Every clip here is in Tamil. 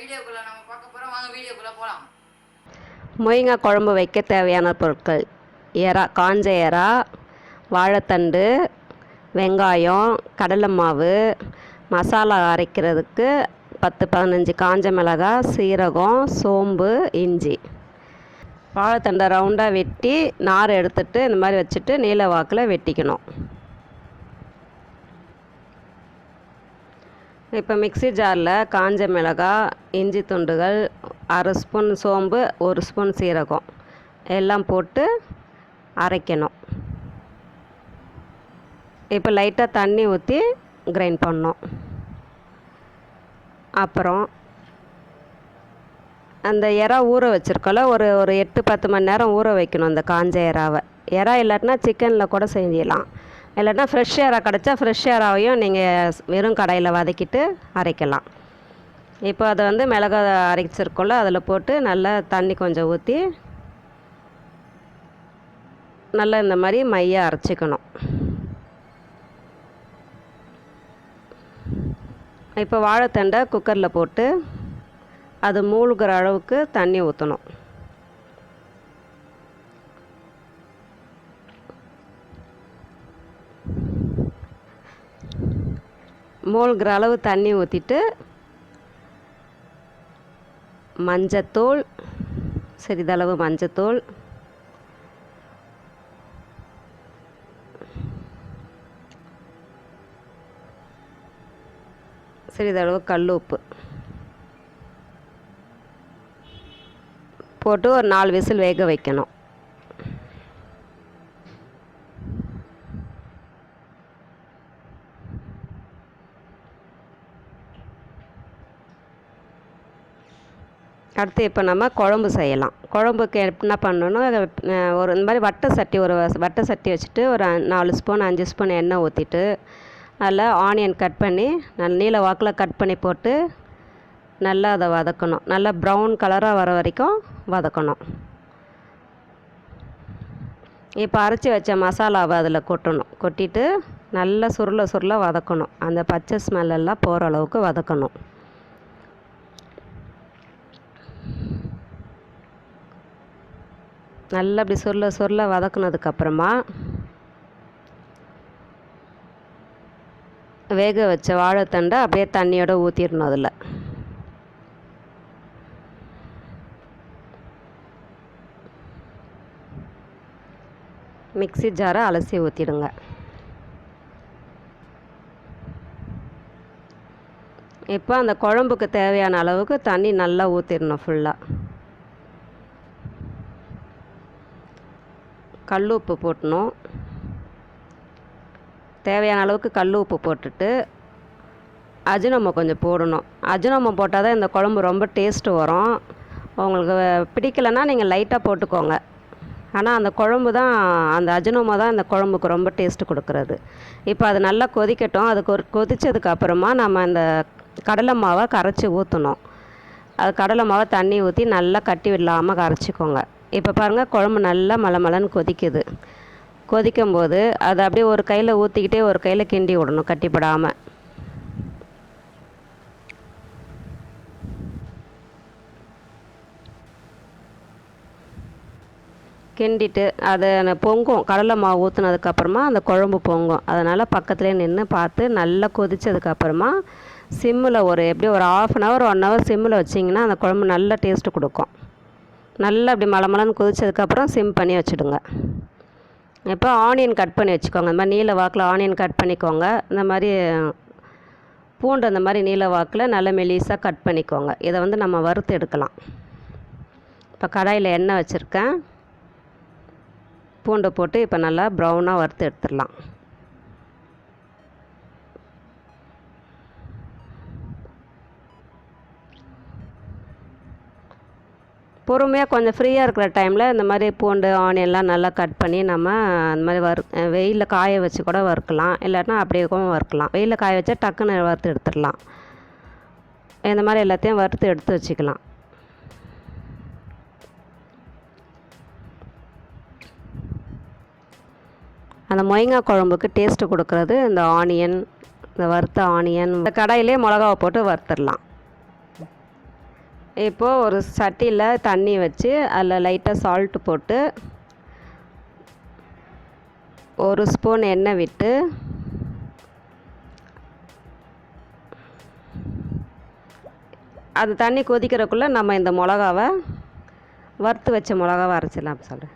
வீடியோக்குள்ள நம்ம பார்க்க போறோம். வாங்க வீடியோக்குள்ள போலாம். மொய்ங்கா குழம்பு வைக்க தேவையான பொருட்கள்: எறா, காஞ்ச எறா, வாழைத்தண்டு, வெங்காயம், கடலை மாவு, மசாலா அரைக்கிறதுக்கு 10-15 காஞ்ச மிளகாய், சீரகம், சோம்பு, இஞ்சி. வாழைத்தண்டை ரவுண்டாக வெட்டி நார் எடுத்துட்டு இந்த மாதிரி வச்சுட்டு நீல வாக்கில் வெட்டிக்கணும். இப்போ மிக்ஸி ஜாரில் காஞ்ச மிளகாய், இஞ்சி துண்டுகள், 1/2 ஸ்பூன் சோம்பு, 1 ஸ்பூன் சீரகம் எல்லாம் போட்டு அரைக்கணும். இப்போ லைட்டாக தண்ணி ஊற்றி கிரைண்ட் பண்ணணும். அப்புறம் அந்த எறா ஊற வச்சுருக்கோம்ல, ஒரு 8-10 மணி நேரம் ஊற வைக்கணும் அந்த காஞ்ச எறாவை. எறா இல்லாட்டினா சிக்கனில் கூட செஞ்சிடலாம். இல்லாட்டினா ஃப்ரெஷ் எறா கிடச்சா ஃப்ரெஷ் எறாவையும் நீங்கள் வெறும் கடாயில் வதக்கிட்டு அரைக்கலாம். இப்போ அதை மிளகாய் அரைச்சிருக்கோம்ல, அதில் போட்டு நல்லா தண்ணி கொஞ்சம் ஊற்றி நல்லா இந்த மாதிரி மைய அரைச்சிக்கணும். இப்போ வாழைத்தண்டை குக்கரில் போட்டு அது மூழ்கிற அளவுக்கு தண்ணி ஊற்றணும். மூழ்கிற அளவு தண்ணி ஊற்றிட்டு மஞ்சத்தூள், சிறிதளவு மஞ்சத்தூள், சிறிதளவு கல் உப்பு போட்டு ஒரு 4 விசில் வேக வைக்கணும். அடுத்து இப்போ நம்ம குழம்பு செய்யலாம். குழம்புக்கு என்ன பண்ணணும், ஒரு இந்த மாதிரி வட்டை சட்டி வச்சுட்டு ஒரு 4 ஸ்பூன் 5 ஸ்பூன் எண்ணெய் ஊற்றிட்டு நல்லா ஆனியன் கட் பண்ணி நீல வாக்கில் கட் பண்ணி போட்டு நல்லா அதை வதக்கணும். நல்லா ப்ரௌன் கலராக வர வரைக்கும் வதக்கணும். இப்போ அரைச்சி வச்ச மசாலாவை அதில் கொட்டணும். கொட்டிட்டு நல்லா சுருள வதக்கணும். அந்த பச்சை ஸ்மெல்லாம் போகிற அளவுக்கு வதக்கணும். நல்லா அப்படி சுருள வதக்குனதுக்கப்புறமா வேக வச்ச வாழைத்தண்டை அப்படியே தண்ணியோடு ஊற்றிடணும். அதில் மிக்ஸி ஜாரை அலசி ஊற்றிடுங்க. இப்போ அந்த குழம்புக்கு தேவையான அளவுக்கு தண்ணி நல்லா ஊற்றிடணும். ஃபுல்லாக கல் உப்பு போட்டணும். தேவையான அளவுக்கு கல் உப்பு போட்டுட்டு அஜினமோ கொஞ்சம் போடணும். அஜினமோ போட்டால் தான் இந்த குழம்பு ரொம்ப டேஸ்ட்டு வரும். உங்களுக்கு பிடிக்கலைன்னா நீங்கள் லைட்டாக போட்டுக்கோங்க. ஆனால் அந்த குழம்பு தான், அந்த அஜினமோ தான் இந்த குழம்புக்கு ரொம்ப டேஸ்ட்டு கொடுக்குறது. இப்போ அது நல்லா கொதிக்கட்டும். அது கொதித்ததுக்கு அப்புறமா நம்ம இந்த கடலை மாவை கரைச்சி ஊற்றணும். அது கடலை மாவை தண்ணி ஊற்றி நல்லா கட்டி விடாமல் கரைச்சிக்கோங்க. இப்போ பாருங்கள், குழம்பு நல்லா மலமலன்னு கொதிக்குது. கொதிக்கும்போது அதை அப்படியே ஒரு கையில் ஊற்றிக்கிட்டே ஒரு கையில் கிண்டி விடணும், கட்டிப்படாமல். கிண்டிட்டு அதை பொங்கும். கடலை மாவு ஊற்றுனதுக்கப்புறமா அந்த குழம்பு பொங்கும். அதனால் பக்கத்துலேயே நின்று பார்த்து நல்லா கொதித்ததுக்கப்புறமா சிம்மில் எப்படியும் ஒரு 1/2 hour 1 hour சிம்மில் வச்சிங்கன்னா அந்த குழம்பு நல்ல டேஸ்ட்டு கொடுக்கும். நல்லா அப்படி மலமலன்னு கொதித்ததுக்கப்புறம் சிம் பண்ணி வச்சுடுங்க. இப்போ ஆனியன் கட் பண்ணி வச்சுக்கோங்க. இந்த மாதிரி நீல வாக்கில் ஆனியன் கட் பண்ணிக்கோங்க. இந்த மாதிரி பூண்டு அந்த மாதிரி நீல வாக்கில் நல்ல மெலிசாக கட் பண்ணிக்கோங்க. இதை நம்ம வறுத்து எடுக்கலாம். இப்போ கடாயில் எண்ணெய் வச்சுருக்கேன். பூண்டை போட்டு இப்போ நல்லா ப்ரௌனாக வறுத்து எடுத்துடலாம். பொறுமையாக கொஞ்சம் ஃப்ரீயாக இருக்கிற டைமில் இந்த மாதிரி பூண்டு ஆனியன்லாம் நல்லா கட் பண்ணி நம்ம அந்த மாதிரி வெயிலில் காய வச்சு கூட வறுக்கலாம். இல்லாட்டினா அப்படியே கூட வறுக்கலாம். வெயிலில் காய வச்சா டக்குன்னு வறுத்து எடுத்துடலாம். இந்த மாதிரி எல்லாத்தையும் வறுத்து எடுத்து வச்சுக்கலாம். அந்த மொய்ங்கா குழம்புக்கு டேஸ்ட்டு கொடுக்குறது இந்த ஆனியன், இந்த வறுத்த ஆனியன். இந்த கடாயிலே மிளகாவை போட்டு வறுத்துடலாம். இப்போது ஒரு சட்டியில் தண்ணி வச்சு அதில் லைட்டாக சால்ட்டு போட்டு 1 ஸ்பூன் எண்ணெய் விட்டு அது தண்ணி கொதிக்கிறதுக்குள்ளே நம்ம இந்த மிளகாவை வறுத்து வச்ச மிளகாவை அரைச்சிடலாம் சொல்கிறேன்.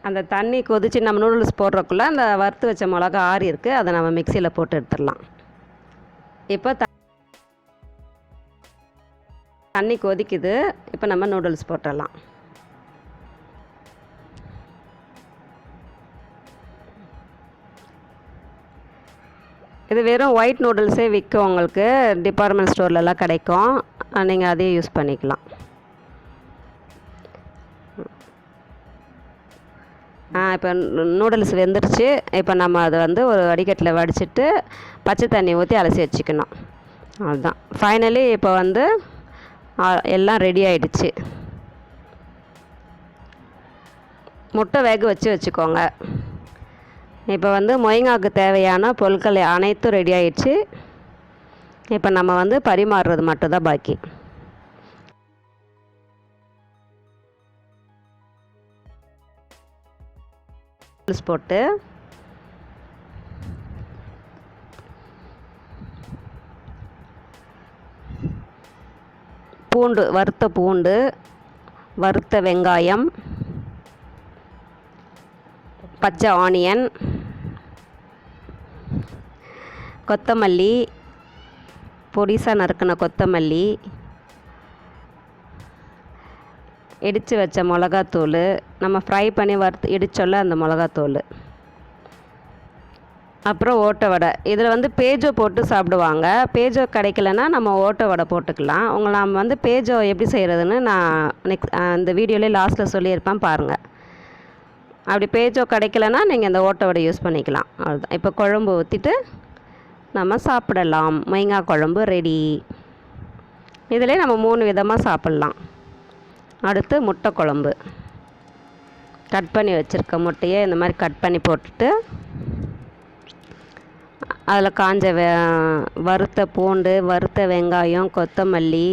அந்த தண்ணி கொதித்து நம்ம நூடுல்ஸ் போடுறக்குள்ளே அந்த வறுத்து வச்ச மிளகா ஆறி இருக்குது, அதை நம்ம மிக்சியில் போட்டு எடுத்துடலாம். இப்போ தண்ணி கொதிக்குது, இப்போ நம்ம நூடுல்ஸ் போட்டுடலாம். இது வெறும் ஒயிட் நூடுல்ஸே விற்கும், உங்களுக்கு டிபார்ட்மெண்ட் ஸ்டோர்லலாம் கிடைக்கும், நீங்கள் அதையே யூஸ் பண்ணிக்கலாம். இப்போ நூடுல்ஸ் வெந்துருச்சு. இப்போ நம்ம அதை வந்து ஒரு வடிகட்டில் வடிச்சிட்டு பச்சை தண்ணி ஊற்றி அலசி வச்சுக்கணும். அதுதான் ஃபைனலி. இப்போ வந்து எல்லாம் ரெடி ஆகிடுச்சு. முட்டை வேக வச்சுக்கோங்க. இப்போ வந்து மொய்ங்காவுக்கு தேவையான பொருட்கள் அனைத்தும் ரெடி ஆகிடுச்சு. இப்போ நம்ம வந்து பரிமாறுறது மட்டும்தான் பாக்கி. போட்டு பூண்டு, வறுத்த பூண்டு, வறுத்த வெங்காயம், பச்சை ஆனியன், கொத்தமல்லி, பொடிசாக நறுக்கின கொத்தமல்லி, இடித்து வச்ச மிளகாத்தூள், நம்ம ஃப்ரை பண்ணி வறுத்து இடிச்சோல்ல அந்த மிளகாத்தூள், அப்புறம் ஓட்டை வடை. இதில் வந்து பேஜோ போட்டு சாப்பிடுவாங்க. பேஜோ கிடைக்கலன்னா நம்ம ஓட்டை வடை போட்டுக்கலாம். நம்ம வந்து பேஜோ எப்படி செய்கிறதுன்னு நான் இந்த வீடியோலேயே லாஸ்ட்டில் சொல்லியிருப்பேன், பாருங்கள். அப்படி பேஜோ கிடைக்கலன்னா நீங்கள் இந்த ஓட்டை வடை யூஸ் பண்ணிக்கலாம். அவ்வளோதான். இப்போ குழம்பு ஊற்றிட்டு நம்ம சாப்பிடலாம். மொய்ங்கா குழம்பு ரெடி. இதிலே நம்ம 3 விதமாக சாப்பிட்லாம். அடுத்து முட்டை குழம்பு. கட் பண்ணி வச்சுருக்க முட்டையை இந்த மாதிரி கட் பண்ணி போட்டுட்டு அதில் காஞ்ச வறுத்த பூண்டு, வறுத்த வெங்காயம், கொத்தமல்லி,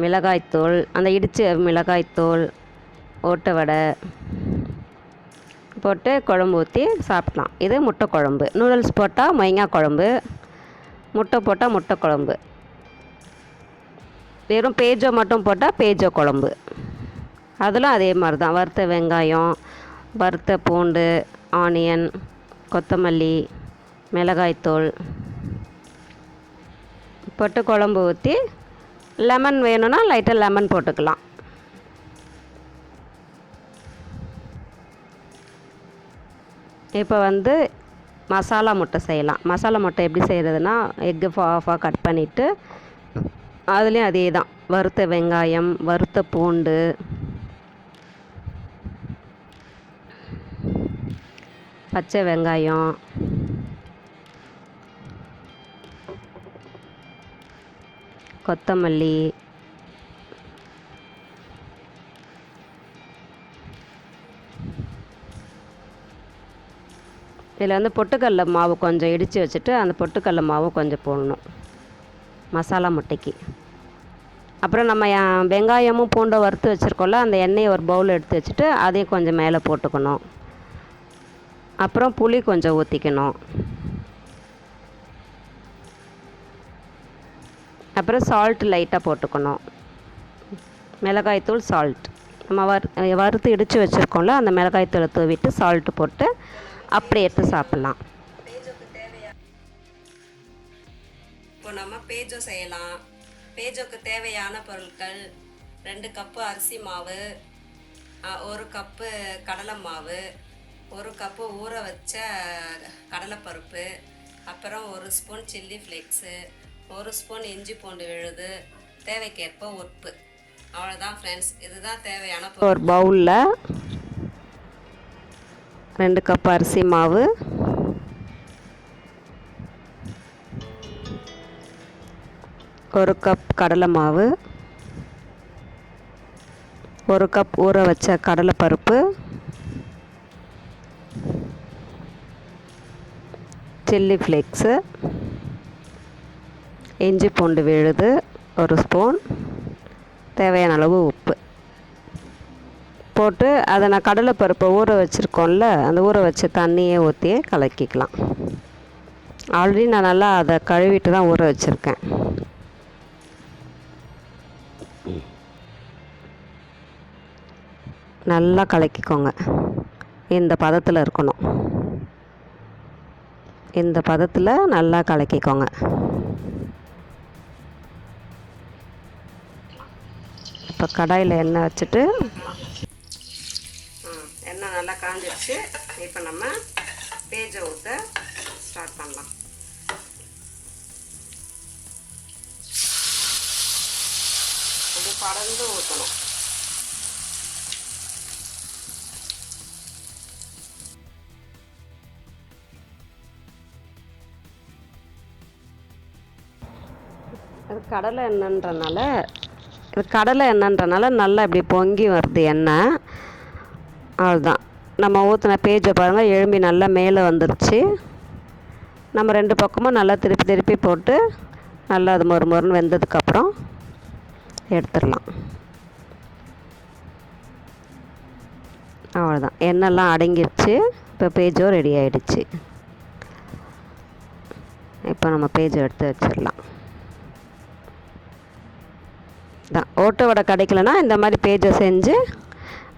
மிளகாய்த்தூள், அந்த இடித்த மிளகாய்த்தூள், ஓட்டை வடை போட்டு குழம்பு ஊற்றி சாப்பிட்லாம். இது முட்டை குழம்பு. நூடுல்ஸ் போட்டால் மொய்ங்கா குழம்பு, முட்டை போட்டால் முட்டை குழம்பு, வெறும் பேஜோ மட்டும் போட்டால் பேஜோ குழம்பு. அதெல்லாம் அதே மாதிரி தான். வறுத்த வெங்காயம், வறுத்த பூண்டு, ஆனியன், கொத்தமல்லி, மிளகாய்த்தூள் போட்டு குழம்பு ஊற்றி லெமன் வேணும்னா லைட்டாக லெமன் போட்டுக்கலாம். இப்போ வந்து மசாலா முட்டை செய்யலாம். மசாலா முட்டை எப்படி செய்கிறதுனா, எக்கு ஆஃபாக கட் பண்ணிவிட்டு அதுலேயும் அதே தான். வறுத்த வெங்காயம், வறுத்த பூண்டு, பச்சை வெங்காயம், கொத்தமல்லி, இதில் வந்து பொட்டுக்கடல மாவு கொஞ்சம் இடித்து வச்சுட்டு அந்த பொட்டுக்கடல மாவு கொஞ்சம் போடணும் மசாலா முட்டைக்கு. அப்புறம் நம்ம வெங்காயமும் பூண்டை வறுத்து வச்சுருக்கோம்ல, அந்த எண்ணெயை ஒரு பவுல் எடுத்து வச்சுட்டு அதையும் கொஞ்சம் மேலே போட்டுக்கணும். அப்புறம் புளி கொஞ்சம் ஊற்றிக்கணும். அப்புறம் சால்ட் லைட்டாக போட்டுக்கணும். மிளகாய்த்தூள், சால்ட். நம்ம வறுத்து இடித்து வச்சுருக்கோம்ல, அந்த மிளகாய்த்தூளை தூவிட்டு சால்ட்டு போட்டு அப்படி எடுத்து சாப்பிட்லாம். இப்போ நம்ம பேஜோ செய்யலாம். பேஜோக்கு தேவையான பொருட்கள் 2 கப்பு அரிசி மாவு, 1 கப்பு கடலை மாவு, 1 கப்பு ஊற வச்ச கடலைப்பருப்பு, அப்புறம் 1 ஸ்பூன் சில்லி ஃப்ளேக்ஸு, 1 ஸ்பூன் இஞ்சி பூண்டு விழுது, தேவைக்கேற்ப உப்பு. அவ்வளோதான் ஃப்ரெண்ட்ஸ், இதுதான் தேவையான பொருள். ஒரு பவுலில் 2 கப் அரிசி மாவு, 1 கப் கடலை மாவு, 1 கப் ஊற வச்ச கடலைப்பருப்பு, சில்லி ஃப்ளேக்ஸு, இஞ்சி பூண்டு விழுது, 1 ஸ்பூன், தேவையான அளவு உப்பு போட்டு அதை நான் கடலைப்பருப்பை ஊற வச்சுருக்கோம்ல, அந்த ஊற வச்ச தண்ணியை ஊற்றியே கலக்கிக்கலாம். ஆல்ரெடி நான் நல்லா அதை கழுவிட்டு தான் ஊற வச்சுருக்கேன். நல்லா கலக்கிக்கோங்க. இந்த பதத்தில் இருக்கணும். இந்த பதத்தில் நல்லா கலக்கிக்கோங்க. இப்போ கடாயில் எண்ணெய் வச்சுட்டு எண்ணெய் நல்லா காஞ்சிடுச்சு. இப்போ நம்ம பேஜை ஊற்ற ஸ்டார்ட் பண்ணலாம். அது பறந்து ஊற்றணும். அது கடலை எண்ணெய்ன்றனால நல்லா இப்படி பொங்கி வருது எண்ணெய். அவ்வளோதான். நம்ம ஊற்றின பேஜை பாருங்கள், எழும்பி நல்லா மேலே வந்துருச்சு. நம்ம 2 பக்கமும் நல்லா திருப்பி திருப்பி போட்டு நல்லா அது மொறுன்னு வெந்ததுக்கப்புறம் எடுத்துடலாம். அவ்வளோதான், எண்ணெய்லாம் அடங்கிடுச்சு. இப்போ பேஜும் ரெடி ஆகிடுச்சு. இப்போ நம்ம பேஜை எடுத்து வச்சிடலாம். ஓட்டு வடை கிடைக்கலனா இந்த மாதிரி பேஜை செஞ்சு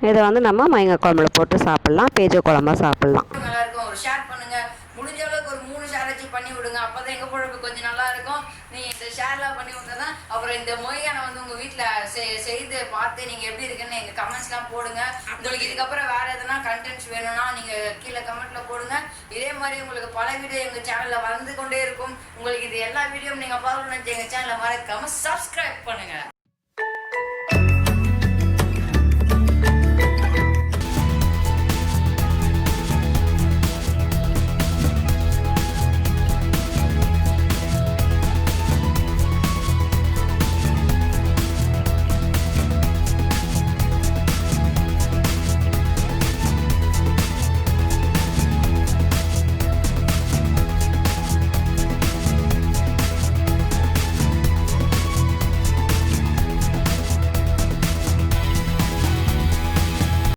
இதை வந்து நம்ம மொய்ங்க குழம்புல போட்டு சாப்பிட்லாம். பேஜோ குழம்பா சாப்பிட்லாம். நல்லா இருக்கும். ஒரு ஷேர் பண்ணுங்க, முடிஞ்ச அளவுக்கு ஒரு 3 ஷேர் வச்சு பண்ணி விடுங்க. அப்பதான் எங்க பொழப்பு கொஞ்சம் நல்லா இருக்கும். நீங்க இந்த ஷேர்லாம் பண்ணி விட்டா அப்புறம் இந்த மொய்கானை வந்து உங்க வீட்டில் செய்து பார்த்து நீங்க எப்படி இருக்குன்னு எங்க கமெண்ட்ஸ்லாம் போடுங்க. உங்களுக்கு இதுக்கப்புறம் வேற எதனா கண்டென்ட்ஸ் வேணும்னா நீங்க கீழே கமெண்ட்ல போடுங்க. இதே மாதிரி உங்களுக்கு பல வீடியோ எங்க சேனல்ல வந்து கொண்டே இருக்கும். உங்களுக்கு இது எல்லா வீடியோவும் நீங்க பார்க்கணும்னு எங்க சேனலை மறக்காம சப்ஸ்கிரைப் பண்ணுங்க.